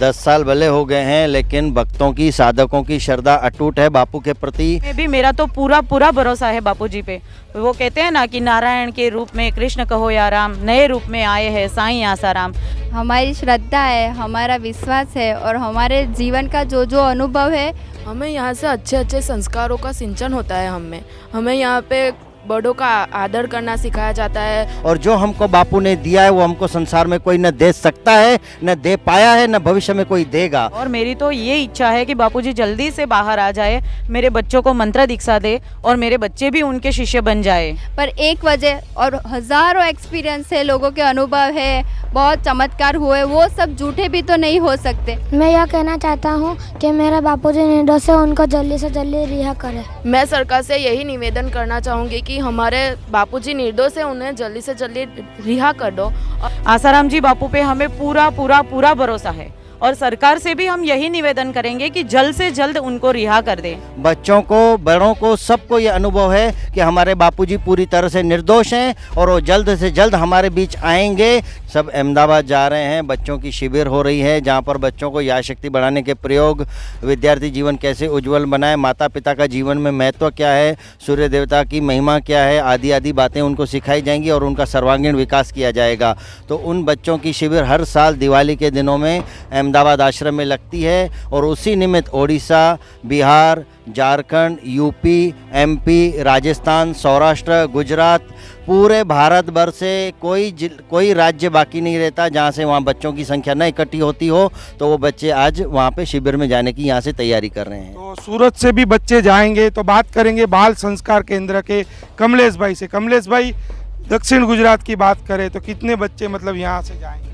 10 साल भले हो गए हैं, लेकिन भक्तों की, साधकों की श्रद्धा अटूट है बापू के प्रति। में भी मेरा तो पूरा पूरा भरोसा है बापू जी पे। वो कहते हैं ना कि नारायण के रूप में कृष्ण कहो या राम, नए रूप में आए हैं साईं आसाराम। हमारी श्रद्धा है, हमारा विश्वास है और हमारे जीवन का जो जो अनुभव है, हमें यहाँ से अच्छे अच्छे संस्कारों का सिंचन होता है। हमें यहाँ पे बड़ों का आदर करना सिखाया जाता है। और जो हमको बापू ने दिया है वो हमको संसार में कोई न दे सकता है, न दे पाया है, न भविष्य में कोई देगा। और मेरी तो ये इच्छा है कि बापूजी जल्दी से बाहर आ जाए, मेरे बच्चों को मंत्र दीक्षा दे और मेरे बच्चे भी उनके शिष्य बन जाए। पर एक वजह और हजारों एक्सपीरियंस है, लोगों के अनुभव है, बहुत चमत्कार हुए, वो सब झूठे भी तो नहीं हो सकते। मैं यह कहना चाहता हूँ कि मेरा बापूजी निर्दोष है, उनको जल्दी से जल्दी रिहा करे। मैं सरकार से यही निवेदन करना चाहूँगी कि हमारे बापूजी निर्दोष है, उन्हें जल्दी से जल्दी रिहा कर दो। आसाराम जी बापू पे हमें पूरा पूरा पूरा भरोसा है और सरकार से भी हम यही निवेदन करेंगे कि जल्द से जल्द उनको रिहा कर दें। बच्चों को, बड़ों को, सबको ये अनुभव है कि हमारे बापूजी पूरी तरह से निर्दोष हैं और वो जल्द से जल्द हमारे बीच आएंगे। सब अहमदाबाद जा रहे हैं, बच्चों की शिविर हो रही है जहाँ पर बच्चों को याद शक्ति बढ़ाने के प्रयोग, विद्यार्थी जीवन कैसे उज्जवल बनाए, माता पिता का जीवन में महत्व क्या है, सूर्य देवता की महिमा क्या है, आदि आदि बातें उनको सिखाई जाएंगी और उनका सर्वांगीण विकास किया जाएगा। तो उन बच्चों की शिविर हर साल दिवाली के दिनों में अहमदाबाद आश्रम में लगती है और उसी निमित्त ओडिशा, बिहार, झारखंड, यूपी, एमपी, राजस्थान, सौराष्ट्र, गुजरात, पूरे भारत भर से कोई राज्य बाकी नहीं रहता जहाँ से वहाँ बच्चों की संख्या न इकट्ठी होती हो। तो वो बच्चे आज वहाँ पे शिविर में जाने की यहाँ से तैयारी कर रहे हैं। तो सूरत से भी बच्चे जाएंगे। तो बात करेंगे बाल संस्कार केंद्र के कमलेश भाई से। कमलेश भाई, दक्षिण गुजरात की बात करें तो कितने बच्चे मतलब यहाँ से जाएंगे?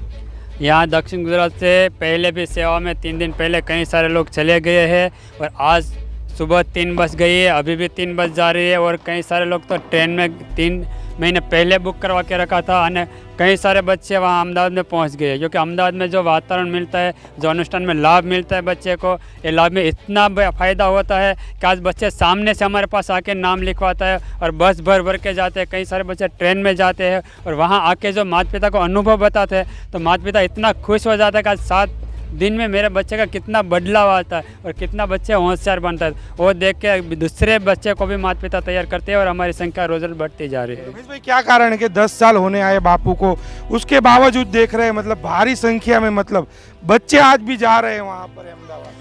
यहाँ दक्षिण गुजरात से पहले भी सेवा में 3 दिन पहले कई सारे लोग चले गए हैं और आज सुबह 3 बस गई है, अभी भी 3 बस जा रही है और कई सारे लोग तो ट्रेन में 3 महीने पहले बुक करवा के रखा था और कई सारे बच्चे वहाँ अहमदाबाद में पहुँच गए। क्योंकि अहमदाबाद में जो वातावरण मिलता है, जो अनुष्ठान में लाभ मिलता है बच्चे को, ये लाभ में इतना फ़ायदा होता है कि आज बच्चे सामने से हमारे पास आके नाम लिखवाता है और बस भर भर के जाते हैं। कई सारे बच्चे ट्रेन में जाते हैं और वहाँ आके जो माता पिता को अनुभव बताते हैं तो माता पिता इतना खुश हो जाता है कि आज 7 दिन में मेरे बच्चे का कितना बदलाव आता है और कितना बच्चे होशियार बनता है। वो देख के दूसरे बच्चे को भी माता पिता तैयार करते हैं और हमारी संख्या रोज रोज बढ़ती जा रही है। भाई, क्या कारण है कि 10 साल होने आए बापू को, उसके बावजूद देख रहे हैं मतलब भारी संख्या में मतलब बच्चे आज भी जा रहे हैं वहाँ पर अहमदाबाद?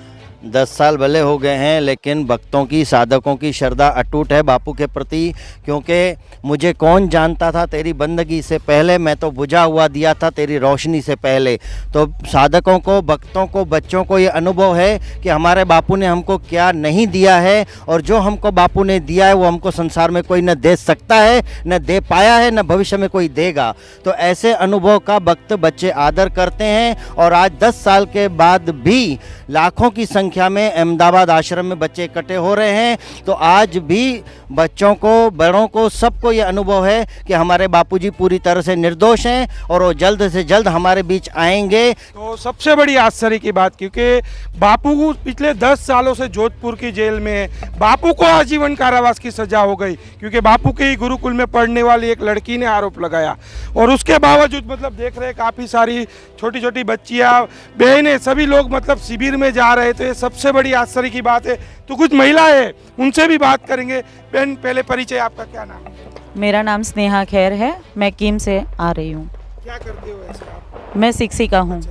10 साल भले हो गए हैं, लेकिन भक्तों की, साधकों की श्रद्धा अटूट है बापू के प्रति। क्योंकि मुझे कौन जानता था तेरी बंदगी से पहले, मैं तो बुझा हुआ दिया था तेरी रोशनी से पहले। तो साधकों को, भक्तों को, बच्चों को ये अनुभव है कि हमारे बापू ने हमको क्या नहीं दिया है और जो हमको बापू ने दिया है वो हमको संसार में कोई न दे सकता है, न दे पाया है, न भविष्य में कोई देगा। तो ऐसे अनुभव का भक्त बच्चे आदर करते हैं और आज 10 साल के बाद भी लाखों की संख्या में अहमदाबाद आश्रम में बच्चे इकट्ठे हो रहे हैं। तो आज भी बच्चों को, बड़ों को, सबको ये अनुभव है कि हमारे बापूजी पूरी तरह से निर्दोष हैं और वो जल्द से जल्द हमारे बीच आएंगे। तो सबसे बड़ी आश्चर्य की बात, क्योंकि बापू को पिछले 10 सालों से जोधपुर की जेल में है, बापू को आजीवन कारावास की सजा हो गई क्योंकि बापू के ही गुरुकुल में पढ़ने वाली एक लड़की ने आरोप लगाया। और उसके बावजूद मतलब देख रहे काफ़ी सारी छोटी छोटी बच्चियाँ, बहनें, सभी लोग मतलब शिविर में जा रहे। तो ये सबसे बड़ी आश्चर्य की बात है। तो कुछ महिलाएं, उनसे भी बात करेंगे। बहन, पहले परिचय, आपका क्या नाम है? मेरा नाम स्नेहा खैर है, मैं कीम से आ रही हूँ। क्या करते हो ऐसे आप? मैं शिक्षिका हूँ।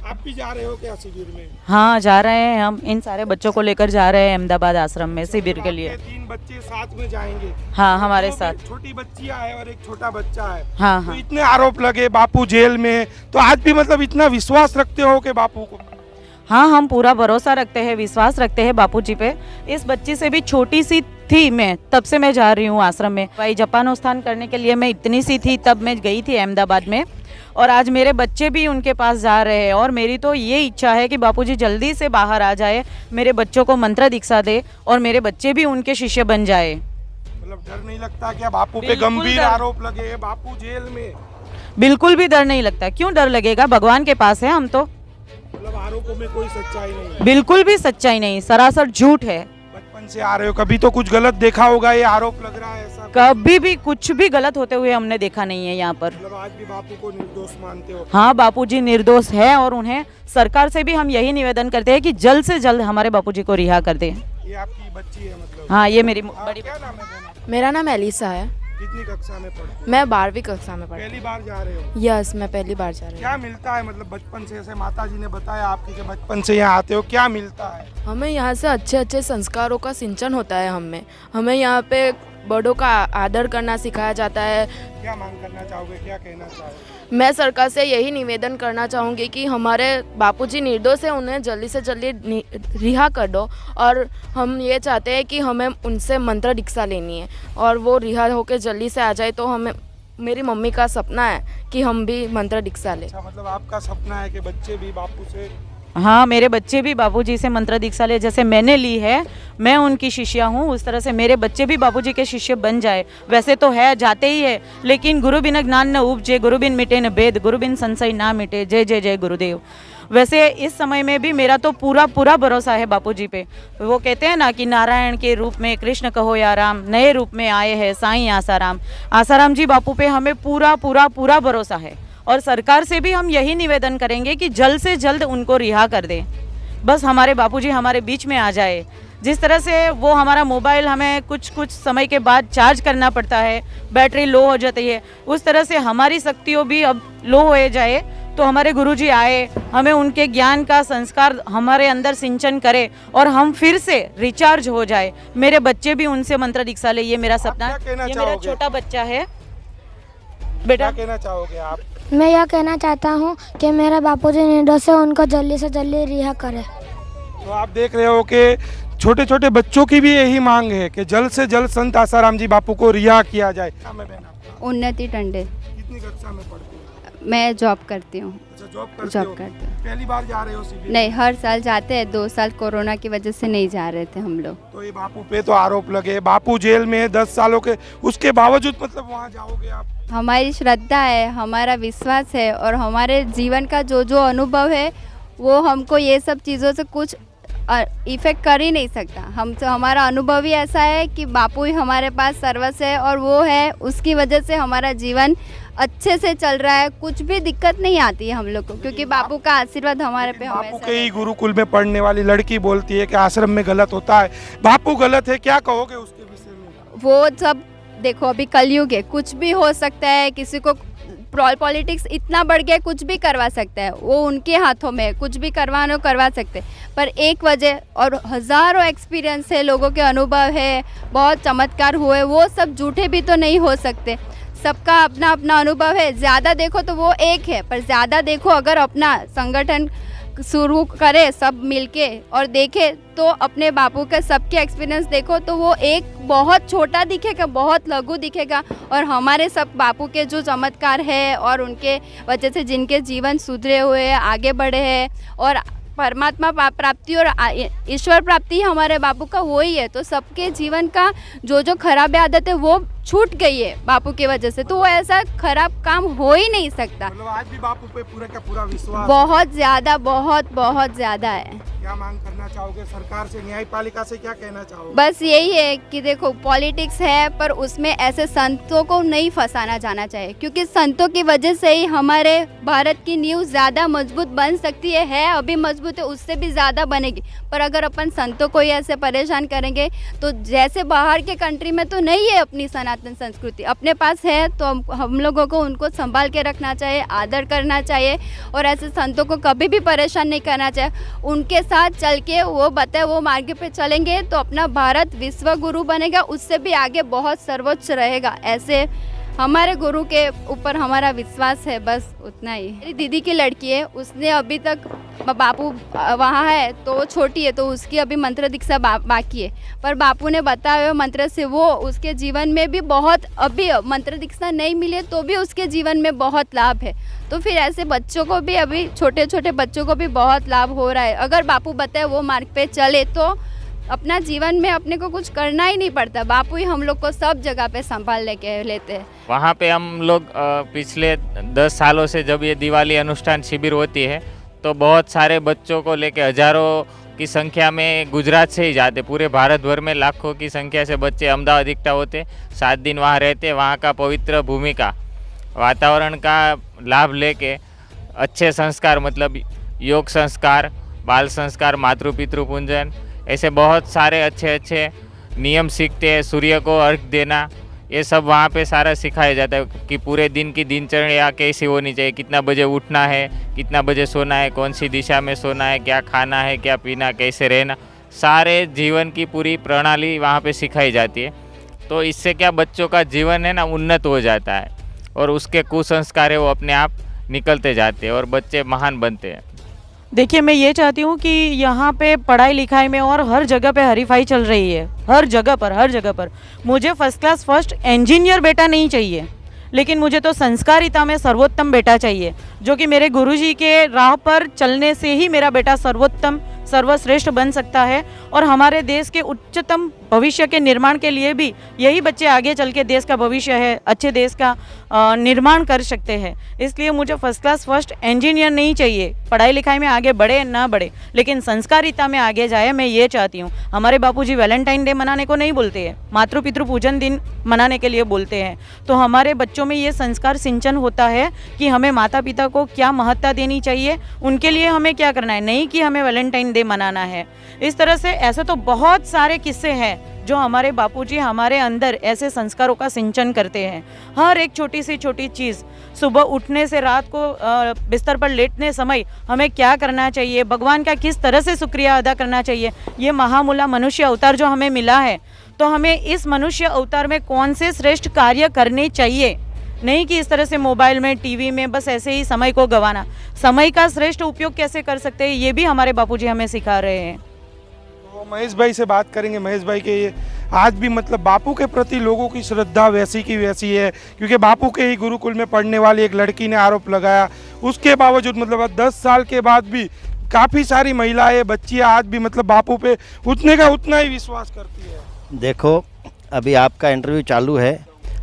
आप भी जा रहे हो क्या शिविर में? हाँ, जा रहे हैं। हम इन सारे बच्चों को लेकर जा रहे हैं अहमदाबाद आश्रम में शिविर के लिए। 3 बच्चे साथ में जाएंगे? हाँ, हमारे साथ छोटी बच्चियां है और एक छोटा बच्चा है। हाँ, तो हाँ। इतने आरोप लगे बापू जेल में, तो आज भी मतलब इतना विश्वास रखते हो कि बापू को? हाँ, हम पूरा भरोसा रखते हैं, विश्वास रखते हैं बापू जी पे। इस बच्ची से भी छोटी सी थी मैं, तब से मैं जा रही हूँ आश्रम में। भाई जपानोत्थान करने के लिए मैं इतनी सी थी तब मैं गई थी अहमदाबाद में और आज मेरे बच्चे भी उनके पास जा रहे हैं। और मेरी तो ये इच्छा है कि बापूजी जल्दी से बाहर आ जाए, मेरे बच्चों को मंत्र दीक्षा दे और मेरे बच्चे भी उनके शिष्य बन जाए। मतलब डर नहीं लगता क्या बापू पे गंभीर आरोप लगे, बापू जेल में? बिल्कुल भी डर नहीं लगता। क्यों डर लगेगा, भगवान के पास है हम तो। मतलब आरोपों में कोई सच्चाई नहीं है? बिल्कुल भी सच्चाई नहीं, सरासर झूठ है। बचपन से आ रहे हो, कभी तो कुछ गलत देखा होगा, ये आरोप लग रहा है ऐसा? कभी भी कुछ भी गलत होते हुए हमने देखा नहीं है यहाँ पर। मतलब आज भी बापू को निर्दोष मानते हो? हाँ, बापूजी निर्दोष है और उन्हें सरकार से भी हम यही निवेदन करते हैं कि जल्द से जल्द हमारे बापूजी को रिहा कर दें। ये आपकी बच्ची है मतलब? हाँ, ये मेरी बड़ी क्या नाम है बहना? मेरा नाम एलिसा है। कितनी कक्षा में पढ़ते हो? मैं 12वीं कक्षा में पढ़ती पहली बार जा रहे हो? हूँ। यस, मैं पहली बार जा रही क्या मिलता है मतलब बचपन से, ऐसे माता जी ने बताया आपके कि बचपन से यहाँ आते हो, क्या मिलता है? हूँ। हमें यहाँ से अच्छे अच्छे संस्कारों का सिंचन होता है। हमें यहाँ पे बड़ों का आदर करना सिखाया जाता है। क्या मांग करना चाहोगे, क्या कहना चाहोगे? मैं सरकार से यही निवेदन करना चाहूँगी कि हमारे बापूजी निर्दोष है, उन्हें जल्दी से जल्दी रिहा कर दो। और हम ये चाहते हैं कि हमें उनसे मंत्र दीक्षा लेनी है और वो रिहा होकर जल्दी से आ जाए। तो हमें, मेरी मम्मी का सपना है कि हम भी मंत्र दीक्षा लें। अच्छा, मतलब आपका सपना है कि बच्चे भी बापू से? हाँ, मेरे बच्चे भी बापूजी से मंत्र दीक्षा ले, जैसे मैंने ली है, मैं उनकी शिष्या हूँ, उस तरह से मेरे बच्चे भी बापूजी के शिष्य बन जाए। वैसे तो है, जाते ही है, लेकिन गुरु बिन ज्ञान न उपजे, गुरु बिन मिटे न भेद, गुरु बिन संशय ना मिटे, जय जय जय गुरुदेव। वैसे इस समय में भी मेरा तो पूरा पूरा भरोसा है बापूजी पे। वो कहते हैं ना कि नारायण के रूप में कृष्ण कहो या राम, नए रूप में आए हैं साईं आसाराम। आसाराम जी बापू पे हमें पूरा पूरा पूरा भरोसा है और सरकार से भी हम यही निवेदन करेंगे कि जल्द से जल्द उनको रिहा कर दें। बस हमारे बापूजी हमारे बीच में आ जाए। जिस तरह से वो हमारा मोबाइल हमें कुछ समय के बाद चार्ज करना पड़ता है, बैटरी लो हो जाती है, उस तरह से हमारी शक्तियों भी अब लो हो जाए। तो हमारे गुरुजी आए, हमें उनके ज्ञान का संस्कार हमारे अंदर सिंचन करे और हम फिर से रिचार्ज हो जाए। मेरे बच्चे भी उनसे मंत्र दीक्षा ले, ये मेरा सपना क्या कहना है। ये मेरा चाहोगे? छोटा बच्चा है क्या बेटा। कहना चाहोगे आप? मैं यह कहना चाहता हूँ कि मेरा बापूजी निर्दोष है, उनको जल्दी से जल्दी रिहा करें। तो आप देख रहे हो कि छोटे छोटे बच्चों की भी यही मांग है कि जल्द से जल्द संत आसाराम जी बापू को रिहा किया जाए। क्या मैं बहन आपका? उन्नति टंडे। कितनी कक्षा में पढ़ती हो? मैं जॉब करती हूँ। अच्छा, जॉब करते जॉब हो? करते हैं। पहली बार जा रहे हो शिविर? नहीं, हर साल जाते हैं, 2 साल कोरोना की वजह से नहीं जा रहे थे हम लोग। तो ये बापू पे तो आरोप लगे, बापू जेल में है 10 सालों के, उसके बावजूद मतलब वहाँ जाओगे आप? हमारी श्रद्धा है, हमारा विश्वास है और हमारे जीवन का जो जो अनुभव है वो हमको ये सब चीज़ों से कुछ इफ़ेक्ट कर ही नहीं सकता। हम तो, हमारा अनुभव ही ऐसा है कि बापू ही हमारे पास सर्वस्व है और वो है, उसकी वजह से हमारा जीवन अच्छे से चल रहा है। कुछ भी दिक्कत नहीं आती है हम लोग को, क्योंकि बापू का आशीर्वाद हमारे पे बापू हमेशा के ही रहता है। गुरुकुल में पढ़ने वाली लड़की बोलती है कि आश्रम में गलत होता है, बापू गलत है, क्या कहोगे उसके विषय में? वो सब देखो, अभी कलयुग है, कुछ भी हो सकता है। किसी को पॉलिटिक्स इतना बढ़ गया, कुछ भी करवा सकता है, वो उनके हाथों में है, कुछ भी करवाना करवा सकते हैं। पर एक वजह और हज़ारों एक्सपीरियंस है, लोगों के अनुभव है, बहुत चमत्कार हुए, वो सब झूठे भी तो नहीं हो सकते। सबका अपना अपना अनुभव है। ज़्यादा देखो तो वो एक है, पर ज़्यादा देखो अगर अपना संगठन शुरू करे सब मिलके और देखे तो अपने बापू के सबके एक्सपीरियंस देखो तो वो एक बहुत छोटा दिखेगा, बहुत लघु दिखेगा। और हमारे सब बापू के जो चमत्कार है और उनके वजह से जिनके जीवन सुधरे हुए हैं, आगे बढ़े हैं और परमात्मा प्राप्ति और ईश्वर प्राप्ति हमारे बापू का वो ही है। तो सबके जीवन का जो जो खराब आदत है वो छूट गई है बापू की वजह से, तो वो ऐसा खराब काम हो ही नहीं सकता। मतलब आज भी बापू पे पूरा का पूरा विश्वास? बहुत ज़्यादा, बहुत बहुत ज़्यादा है। क्या मांग करना चाहोगे सरकार से, न्यायपालिका से, क्या कहना चाहोगे? बस यही है कि देखो, पॉलिटिक्स है पर उसमें ऐसे संतों को नहीं फंसाना जाना चाहिए, क्योंकि संतों की वजह से ही हमारे भारत की नींव ज़्यादा मजबूत बन सकती है अभी मजबूत है, उससे भी ज़्यादा बनेगी। पर अगर अपन संतों को ही ऐसे परेशान करेंगे तो जैसे बाहर के कंट्री में तो नहीं है अपनी सनातन संस्कृति, अपने पास है तो हम लोगों को उनको संभाल के रखना चाहिए, आदर करना चाहिए और ऐसे संतों को कभी भी परेशान नहीं करना चाहिए। उनके साथ चल के वो बताए वो मार्ग पे चलेंगे तो अपना भारत विश्व गुरु बनेगा, उससे भी आगे बहुत सर्वोच्च रहेगा। ऐसे हमारे गुरु के ऊपर हमारा विश्वास है, बस उतना ही। मेरी दीदी की लड़की है, उसने अभी तक बापू वहाँ है तो वो छोटी है तो उसकी अभी मंत्र दीक्षा बाकी है, पर बापू ने बताया हुए मंत्र से वो उसके जीवन में भी बहुत, अभी मंत्र दीक्षा नहीं मिली तो भी उसके जीवन में बहुत लाभ है। तो फिर ऐसे बच्चों को भी, अभी छोटे छोटे बच्चों को भी बहुत लाभ हो रहा है। अगर बापू बताए वो मार्ग पे चले तो अपना जीवन में अपने को कुछ करना ही नहीं पड़ता, बापू ही हम लोग को सब जगह पे संभाल लेके लेते हैं। वहाँ पे हम लोग पिछले 10 सालों से जब ये दिवाली अनुष्ठान शिविर होती है तो बहुत सारे बच्चों को लेके, हजारों की संख्या में गुजरात से ही जाते। पूरे भारत भर में लाखों की संख्या से बच्चे अहमदाबाद इकट्ठा होते, 7 दिन वहाँ रहते, वहाँ का पवित्र भूमि का वातावरण का लाभ लेके अच्छे संस्कार मतलब योग संस्कार, बाल संस्कार, मातृ पितृ पूजन, ऐसे बहुत सारे अच्छे अच्छे नियम सीखते हैं। सूर्य को अर्घ देना, ये सब वहाँ पे सारा सिखाया जाता है कि पूरे दिन की दिनचर्या कैसी होनी चाहिए, कितना बजे उठना है, कितना बजे सोना है, कौन सी दिशा में सोना है, क्या खाना है, क्या पीना, कैसे रहना, सारे जीवन की पूरी प्रणाली वहाँ पे सिखाई जाती है। तो इससे क्या बच्चों का जीवन है ना उन्नत हो जाता है और उसके कुसंस्कार है वो अपने आप निकलते जाते हैं और बच्चे महान बनते हैं। देखिए, मैं ये चाहती हूँ कि यहाँ पे पढ़ाई लिखाई में और हर जगह पे हरीफाई चल रही है, हर जगह पर मुझे फर्स्ट क्लास फर्स्ट इंजीनियर बेटा नहीं चाहिए, लेकिन मुझे तो संस्कारिता में सर्वोत्तम बेटा चाहिए, जो कि मेरे गुरुजी के राह पर चलने से ही मेरा बेटा सर्वोत्तम सर्वश्रेष्ठ बन सकता है और हमारे देश के उच्चतम भविष्य के निर्माण के लिए भी यही बच्चे आगे चल के देश का भविष्य है, अच्छे देश का निर्माण कर सकते हैं। इसलिए मुझे फर्स्ट क्लास फर्स्ट इंजीनियर नहीं चाहिए, पढ़ाई लिखाई में आगे बढ़े ना बढ़े लेकिन संस्कारिता में आगे जाए, मैं ये चाहती हूँ। हमारे बापूजी वैलेंटाइन डे मनाने को नहीं बोलते हैं, मातृ पितृ पूजन दिन मनाने के लिए बोलते हैं। तो हमारे बच्चों में ये संस्कार सिंचन होता है कि हमें माता पिता को क्या महत्ता देनी चाहिए, उनके लिए हमें क्या करना है, नहीं कि हमें वैलेंटाइन डे मनाना है। इस तरह से ऐसे तो बहुत सारे किस्से हैं जो हमारे बापूजी हमारे अंदर ऐसे संस्कारों का सिंचन करते हैं। हर एक छोटी सी छोटी चीज़, सुबह उठने से रात को बिस्तर पर लेटने समय हमें क्या करना चाहिए, भगवान का किस तरह से शुक्रिया अदा करना चाहिए, ये महामूला मनुष्य अवतार जो हमें मिला है, तो हमें इस मनुष्य अवतार में कौन से श्रेष्ठ कार्य करने चाहिए, नहीं कि इस तरह से मोबाइल में टीवी में बस ऐसे ही समय को गंवाना। समय का श्रेष्ठ उपयोग कैसे कर सकते हैं, ये भी हमारे बापूजी हमें सिखा रहे हैं। तो महेश भाई से बात करेंगे। महेश भाई के ये आज भी मतलब बापू के प्रति लोगों की श्रद्धा वैसी की वैसी है, क्योंकि बापू के ही गुरुकुल में पढ़ने वाली एक लड़की ने आरोप लगाया, उसके बावजूद मतलब 10 साल के बाद भी काफ़ी सारी महिलाएं, बच्चियां आज भी मतलब बापू पे उतने का उतना ही विश्वास करती है। देखो, अभी आपका इंटरव्यू चालू है,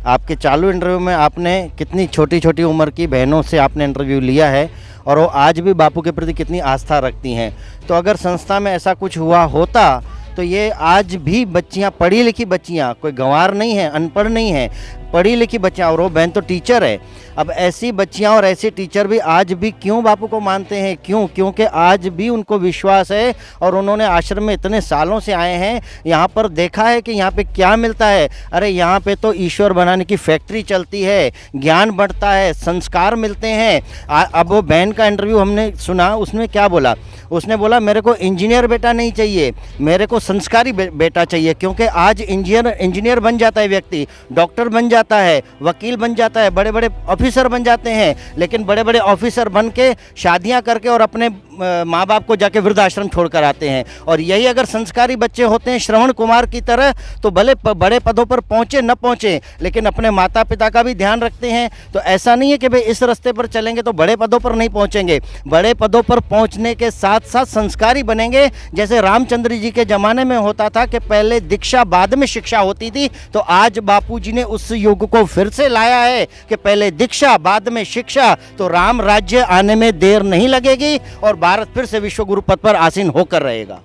आपके चालू इंटरव्यू में आपने कितनी छोटी छोटी उम्र की बहनों से आपने इंटरव्यू लिया है और वो आज भी बापू के प्रति कितनी आस्था रखती हैं। तो अगर संस्था में ऐसा कुछ हुआ होता तो ये आज भी बच्चियां, पढ़ी लिखी बच्चियां, कोई गंवार नहीं है, अनपढ़ नहीं है, पढ़ी लिखी बच्चियां, और वो बहन तो टीचर है। अब ऐसी बच्चियां और ऐसे टीचर भी आज भी क्यों बापू को मानते हैं, क्यों? क्योंकि आज भी उनको विश्वास है और उन्होंने आश्रम में इतने सालों से आए हैं, यहाँ पर देखा है कि यहाँ पे क्या मिलता है। अरे यहाँ पे तो ईश्वर बनाने की फैक्ट्री चलती है, ज्ञान बढ़ता है, संस्कार मिलते हैं। अब वो बहन का इंटरव्यू हमने सुना, उसने क्या बोला? उसने बोला मेरे को इंजीनियर बेटा नहीं चाहिए, मेरे को संस्कारी बेटा चाहिए, क्योंकि आज इंजीनियर बन जाता है व्यक्ति, डॉक्टर बन जाता है, वकील बन जाता है, बड़े बड़े ऑफिसर बन जाते हैं, लेकिन बड़े बड़े ऑफिसर बन के शादियां करके और अपने माँ बाप को जाके वृद्धाश्रम छोड़ कर आते हैं। और यही अगर संस्कारी बच्चे होते हैं श्रवण कुमार की तरह, तो भले बड़े पदों पर पहुँचे न पहुँचे, लेकिन अपने माता पिता का भी ध्यान रखते हैं। तो ऐसा नहीं है कि भाई इस रास्ते पर चलेंगे तो बड़े पदों पर नहीं पहुँचेंगे, बड़े पदों पर पहुँचने के साथ साथ संस्कारी बनेंगे। जैसे रामचंद्र जी के ज़माने में होता था कि पहले दीक्षा बाद में शिक्षा होती थी, तो आज बापूजी ने उस युग को फिर से लाया है कि पहले दीक्षा बाद में शिक्षा, तो राम राज्य आने में देर नहीं लगेगी और भारत फिर से विश्व गुरु पद पर आसीन होकर रहेगा।